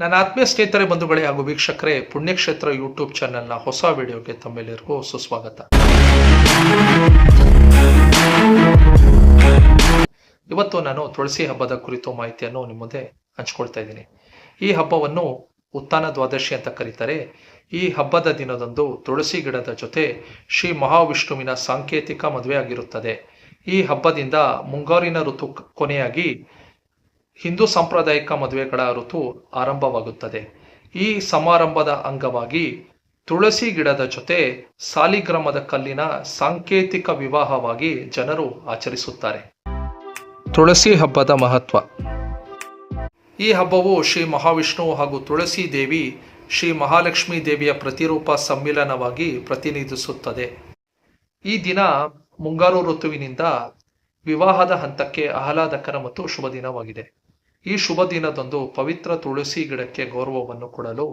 ನನ್ನ ಆತ್ಮೀಯ ಸ್ನೇಹಿತರೆ, ಬಂಧುಗಳೇ ಹಾಗೂ ವೀಕ್ಷಕರೇ, ಪುಣ್ಯಕ್ಷೇತ್ರ ಯೂಟ್ಯೂಬ್ ಚಾನೆಲ್ನ ಹೊಸ ವಿಡಿಯೋಗೆ ತಮ್ಮೆಲ್ಲರಿಗೂ ಸುಸ್ವಾಗತ. ಇವತ್ತು ನಾನು ತುಳಸಿ ಹಬ್ಬದ ಕುರಿತು ಮಾಹಿತಿಯನ್ನು ನಿಮ್ಮ ಮುಂದೆ ಹಂಚ್ಕೊಳ್ತಾ ಇದ್ದೀನಿ. ಈ ಹಬ್ಬವನ್ನು ಉತ್ಥಾನ ದ್ವಾದಶಿ ಅಂತ ಕರೀತಾರೆ. ಈ ಹಬ್ಬದ ದಿನದಂದು ತುಳಸಿ ಗಿಡದ ಜೊತೆ ಶ್ರೀ ಮಹಾವಿಷ್ಣುವಿನ ಸಾಂಕೇತಿಕ ಮದುವೆ ಆಗಿರುತ್ತದೆ. ಈ ಹಬ್ಬದಿಂದ ಮುಂಗಾರಿನ ಋತು ಕೊನೆಯಾಗಿ ಹಿಂದೂ ಸಾಂಪ್ರದಾಯಿಕ ಮದುವೆಗಳ ಋತು ಆರಂಭವಾಗುತ್ತದೆ. ಈ ಸಮಾರಂಭದ ಅಂಗವಾಗಿ ತುಳಸಿ ಗಿಡದ ಜೊತೆ ಸಾಲಿಗ್ರಾಮದ ಕಲ್ಲಿನ ಸಾಂಕೇತಿಕ ವಿವಾಹವಾಗಿ ಜನರು ಆಚರಿಸುತ್ತಾರೆ. ತುಳಸಿ ಹಬ್ಬದ ಮಹತ್ವ. ಈ ಹಬ್ಬವು ಶ್ರೀ ಮಹಾವಿಷ್ಣು ಹಾಗೂ ತುಳಸಿ ದೇವಿ, ಶ್ರೀ ಮಹಾಲಕ್ಷ್ಮೀ ದೇವಿಯ ಪ್ರತಿರೂಪ ಸಮ್ಮಿಲನವಾಗಿ ಪ್ರತಿನಿಧಿಸುತ್ತದೆ. ಈ ದಿನ ಮುಂಗಾರು ಋತುವಿನಿಂದ ವಿವಾಹದ ಹಂತಕ್ಕೆ ಆಹ್ಲಾದಕರ ಮತ್ತು ಶುಭ ದಿನವಾಗಿದೆ. ಈ ಶುಭ ದಿನದಂದು ಪವಿತ್ರ ತುಳಸಿ ಗಿಡಕ್ಕೆ ಗೌರವವನ್ನು ಕೊಡಲು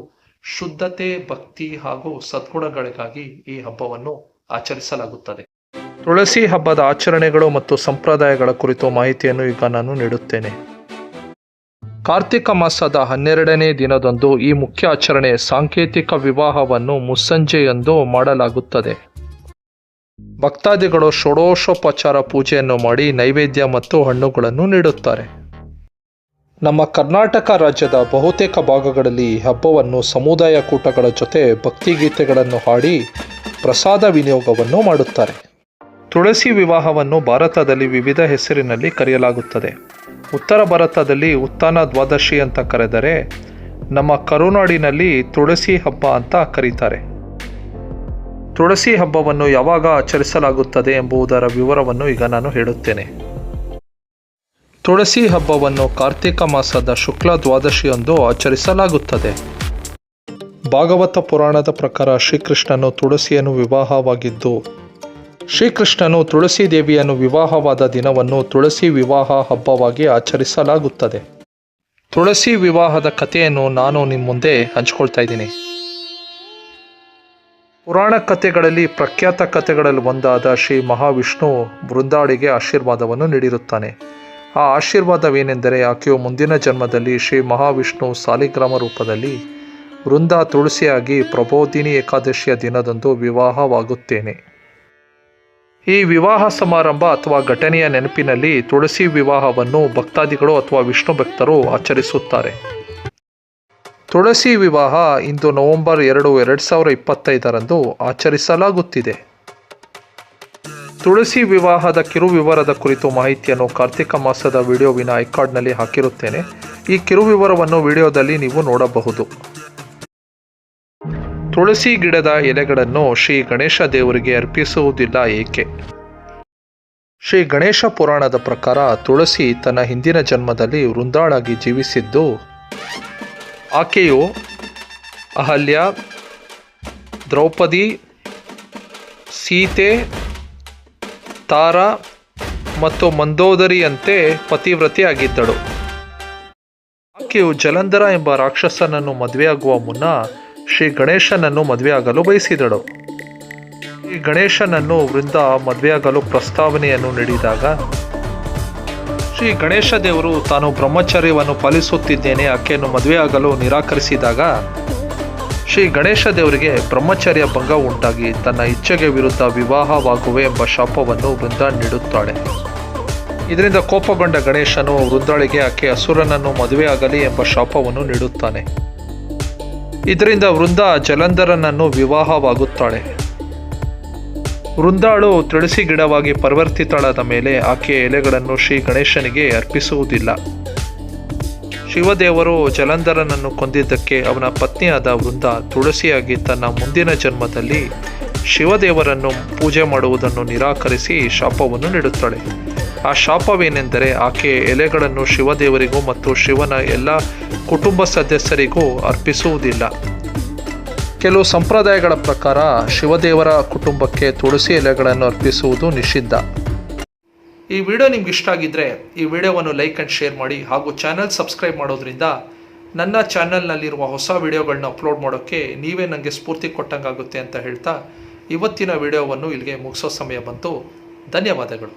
ಶುದ್ಧತೆ, ಭಕ್ತಿ ಹಾಗೂ ಸದ್ಗುಣಗಳಿಗಾಗಿ ಈ ಹಬ್ಬವನ್ನು ಆಚರಿಸಲಾಗುತ್ತದೆ. ತುಳಸಿ ಹಬ್ಬದ ಆಚರಣೆಗಳು ಮತ್ತು ಸಂಪ್ರದಾಯಗಳ ಕುರಿತು ಮಾಹಿತಿಯನ್ನು ಈಗ ನಾನು ನೀಡುತ್ತೇನೆ. ಕಾರ್ತಿಕ ಮಾಸದ 12ನೇ ದಿನದಂದು ಈ ಮುಖ್ಯ ಆಚರಣೆ ಸಾಂಕೇತಿಕ ವಿವಾಹವನ್ನು ಮುಸ್ಸಂಜೆಯಂದು ಮಾಡಲಾಗುತ್ತದೆ. ಭಕ್ತಾದಿಗಳು ಷೋಡಶೋಪಚಾರ ಪೂಜೆಯನ್ನು ಮಾಡಿ ನೈವೇದ್ಯ ಮತ್ತು ಹಣ್ಣುಗಳನ್ನು ನೀಡುತ್ತಾರೆ. ನಮ್ಮ ಕರ್ನಾಟಕ ರಾಜ್ಯದ ಬಹುತೇಕ ಭಾಗಗಳಲ್ಲಿ ಈ ಹಬ್ಬವನ್ನು ಸಮುದಾಯ ಕೂಟಗಳ ಜೊತೆ ಭಕ್ತಿಗೀತೆಗಳನ್ನು ಹಾಡಿ ಪ್ರಸಾದ ವಿನಿಯೋಗವನ್ನು ಮಾಡುತ್ತಾರೆ. ತುಳಸಿ ವಿವಾಹವನ್ನು ಭಾರತದಲ್ಲಿ ವಿವಿಧ ಹೆಸರಿನಲ್ಲಿ ಕರೆಯಲಾಗುತ್ತದೆ. ಉತ್ತರ ಭಾರತದಲ್ಲಿ ಉತ್ಥಾನ ದ್ವಾದಶಿ ಅಂತ ಕರೆದರೆ, ನಮ್ಮ ಕರುನಾಡಿನಲ್ಲಿ ತುಳಸಿ ಹಬ್ಬ ಅಂತ ಕರೀತಾರೆ. ತುಳಸಿ ಹಬ್ಬವನ್ನು ಯಾವಾಗ ಆಚರಿಸಲಾಗುತ್ತದೆ ಎಂಬುದರ ವಿವರವನ್ನು ಈಗ ನಾನು ಹೇಳುತ್ತೇನೆ. ತುಳಸಿ ಹಬ್ಬವನ್ನು ಕಾರ್ತಿಕ ಮಾಸದ ಶುಕ್ಲ ದ್ವಾದಶಿಯಂದು ಆಚರಿಸಲಾಗುತ್ತದೆ. ಭಾಗವತ ಪುರಾಣದ ಪ್ರಕಾರ ಶ್ರೀಕೃಷ್ಣನು ತುಳಸಿಯನ್ನು ವಿವಾಹವಾಗಿದ್ದು, ಶ್ರೀಕೃಷ್ಣನು ತುಳಸಿ ದೇವಿಯನ್ನು ವಿವಾಹವಾದ ದಿನವನ್ನು ತುಳಸಿ ವಿವಾಹ ಹಬ್ಬವಾಗಿ ಆಚರಿಸಲಾಗುತ್ತದೆ. ತುಳಸಿ ವಿವಾಹದ ಕಥೆಯನ್ನು ನಾನು ನಿಮ್ಮ ಮುಂದೆ ಹಂಚ್ಕೊಳ್ತಾ ಇದ್ದೀನಿ. ಪುರಾಣ ಕಥೆಗಳಲ್ಲಿ ಪ್ರಖ್ಯಾತ ಕಥೆಗಳಲ್ಲಿ ಒಂದಾದ ಶ್ರೀ ಮಹಾವಿಷ್ಣು ವೃಂದಾಳಿಗೆ ಆಶೀರ್ವಾದವನ್ನು ನೀಡಿರುತ್ತಾನೆ. ಆ ಆಶೀರ್ವಾದವೇನೆಂದರೆ, ಆಕೆಯು ಮುಂದಿನ ಜನ್ಮದಲ್ಲಿ ಶ್ರೀ ಮಹಾವಿಷ್ಣು ಸಾಲಿಗ್ರಾಮ ರೂಪದಲ್ಲಿ ವೃಂದ ತುಳಸಿಯಾಗಿ ಪ್ರಬೋಧಿನಿ ಏಕಾದಶಿಯ ದಿನದಂದು ವಿವಾಹವಾಗುತ್ತೇನೆ. ಈ ವಿವಾಹ ಸಮಾರಂಭ ಅಥವಾ ಘಟನೆಯ ನೆನಪಿನಲ್ಲಿ ತುಳಸಿ ವಿವಾಹವನ್ನು ಭಕ್ತಾದಿಗಳು ಅಥವಾ ವಿಷ್ಣು ಭಕ್ತರು ಆಚರಿಸುತ್ತಾರೆ. ತುಳಸಿ ವಿವಾಹ ಇಂದು ನವೆಂಬರ್ 2, 2025ರಂದು ಆಚರಿಸಲಾಗುತ್ತಿದೆ. ತುಳಸಿ ವಿವಾಹದ ಕಿರು ವಿವರದ ಕುರಿತು ಮಾಹಿತಿಯನ್ನು ಕಾರ್ತಿಕ ಮಾಸದ ವಿಡಿಯೋವಿನ ಐಕಾರ್ಡ್ನಲ್ಲಿ ಹಾಕಿರುತ್ತೇನೆ. ಈ ಕಿರು ವಿವರವನ್ನು ವಿಡಿಯೋದಲ್ಲಿ ನೀವು ನೋಡಬಹುದು. ತುಳಸಿ ಗಿಡದ ಎಲೆಗಳನ್ನು ಶ್ರೀ ಗಣೇಶ ದೇವರಿಗೆ ಅರ್ಪಿಸುವುದಿಲ್ಲ ಏಕೆ? ಶ್ರೀ ಗಣೇಶ ಪುರಾಣದ ಪ್ರಕಾರ ತುಳಸಿ ತನ್ನ ಹಿಂದಿನ ಜನ್ಮದಲ್ಲಿ ವೃಂದಾಳಾಗಿ ಜೀವಿಸಿದ್ದು, ಆಕೆಯು ಅಹಲ್ಯ, ದ್ರೌಪದಿ, ಸೀತೆ, ತಾರ ಮತ್ತು ಮಂದೋದರಿಯಂತೆ ಪತಿವ್ರತೆಯಾಗಿದ್ದಳು. ಆಕೆಯು ಜಲಂಧರ ಎಂಬ ರಾಕ್ಷಸನನ್ನು ಮದುವೆಯಾಗುವ ಮುನ್ನ ಶ್ರೀ ಗಣೇಶನನ್ನು ಮದುವೆಯಾಗಲು ಬಯಸಿದಳು. ಶ್ರೀ ಗಣೇಶನನ್ನು ವೃಂದ ಮದುವೆಯಾಗಲು ಪ್ರಸ್ತಾವನೆಯನ್ನು ನೀಡಿದಾಗ, ಶ್ರೀ ಗಣೇಶ ದೇವರು ತಾನು ಬ್ರಹ್ಮಚರ್ಯವನ್ನು ಪಾಲಿಸುತ್ತಿದ್ದೇನೆ, ಆಕೆಯನ್ನು ಮದುವೆಯಾಗಲು ನಿರಾಕರಿಸಿದಾಗ ಶ್ರೀ ಗಣೇಶ ದೇವರಿಗೆ ಬ್ರಹ್ಮಚರ್ಯ ಭಂಗ ಉಂಟಾಗಿ ತನ್ನ ಇಚ್ಛೆಗೆ ವಿರುದ್ಧ ವಿವಾಹವಾಗುವೆ ಎಂಬ ಶಾಪವನ್ನು ವೃಂದ ನೀಡುತ್ತಾಳೆ. ಇದರಿಂದ ಕೋಪಗೊಂಡ ಗಣೇಶನು ವೃಂದಾಳಿಗೆ ಆಕೆ ಅಸುರನನ್ನು ಮದುವೆಯಾಗಲಿ ಎಂಬ ಶಾಪವನ್ನು ನೀಡುತ್ತಾನೆ. ಇದರಿಂದ ವೃಂದ ಜಲಂಧರನನ್ನು ವಿವಾಹವಾಗುತ್ತಾಳೆ. ವೃಂದಾಳು ತುಳಸಿ ಗಿಡವಾಗಿ ಪರಿವರ್ತಿತಳಾದ ಮೇಲೆ ಆಕೆಯ ಎಲೆಗಳನ್ನು ಶ್ರೀ ಗಣೇಶನಿಗೆ ಅರ್ಪಿಸುವುದಿಲ್ಲ. ಶಿವದೇವರು ಜಲಂಧರನನ್ನು ಕೊಂದಿದ್ದಕ್ಕೆ ಅವನ ಪತ್ನಿಯಾದ ವೃಂದ ತುಳಸಿಯಾಗಿ ತನ್ನ ಮುಂದಿನ ಜನ್ಮದಲ್ಲಿ ಶಿವದೇವರನ್ನು ಪೂಜೆ ಮಾಡುವುದನ್ನು ನಿರಾಕರಿಸಿ ಶಾಪವನ್ನು ನೀಡುತ್ತಾಳೆ. ಆ ಶಾಪವೇನೆಂದರೆ, ಆಕೆಯ ಎಲೆಗಳನ್ನು ಶಿವದೇವರಿಗೂ ಮತ್ತು ಶಿವನ ಎಲ್ಲ ಕುಟುಂಬ ಸದಸ್ಯರಿಗೂ ಅರ್ಪಿಸುವುದಿಲ್ಲ. ಕೆಲವು ಸಂಪ್ರದಾಯಗಳ ಪ್ರಕಾರ ಶಿವದೇವರ ಕುಟುಂಬಕ್ಕೆ ತುಳಸಿ ಎಲೆಗಳನ್ನು ಅರ್ಪಿಸುವುದು ನಿಷಿದ್ಧ. ಈ ವಿಡಿಯೋ ನಿಮ್ಗೆ ಇಷ್ಟ ಆಗಿದ್ದರೆ ಈ ವಿಡಿಯೋವನ್ನು ಲೈಕ್ ಆ್ಯಂಡ್ ಶೇರ್ ಮಾಡಿ, ಹಾಗೂ ಚಾನಲ್ ಸಬ್ಸ್ಕ್ರೈಬ್ ಮಾಡೋದ್ರಿಂದ ನನ್ನ ಚಾನಲ್ನಲ್ಲಿರುವ ಹೊಸ ವಿಡಿಯೋಗಳನ್ನ ಅಪ್ಲೋಡ್ ಮಾಡೋಕ್ಕೆ ನೀವೇ ನನಗೆ ಸ್ಫೂರ್ತಿ ಕೊಟ್ಟಂಗಾಗುತ್ತೆ ಅಂತ ಹೇಳ್ತಾ ಇವತ್ತಿನ ವಿಡಿಯೋವನ್ನು ಇಲ್ಲಿಗೆ ಮುಗಿಸೋ ಸಮಯ ಬಂತು. ಧನ್ಯವಾದಗಳು.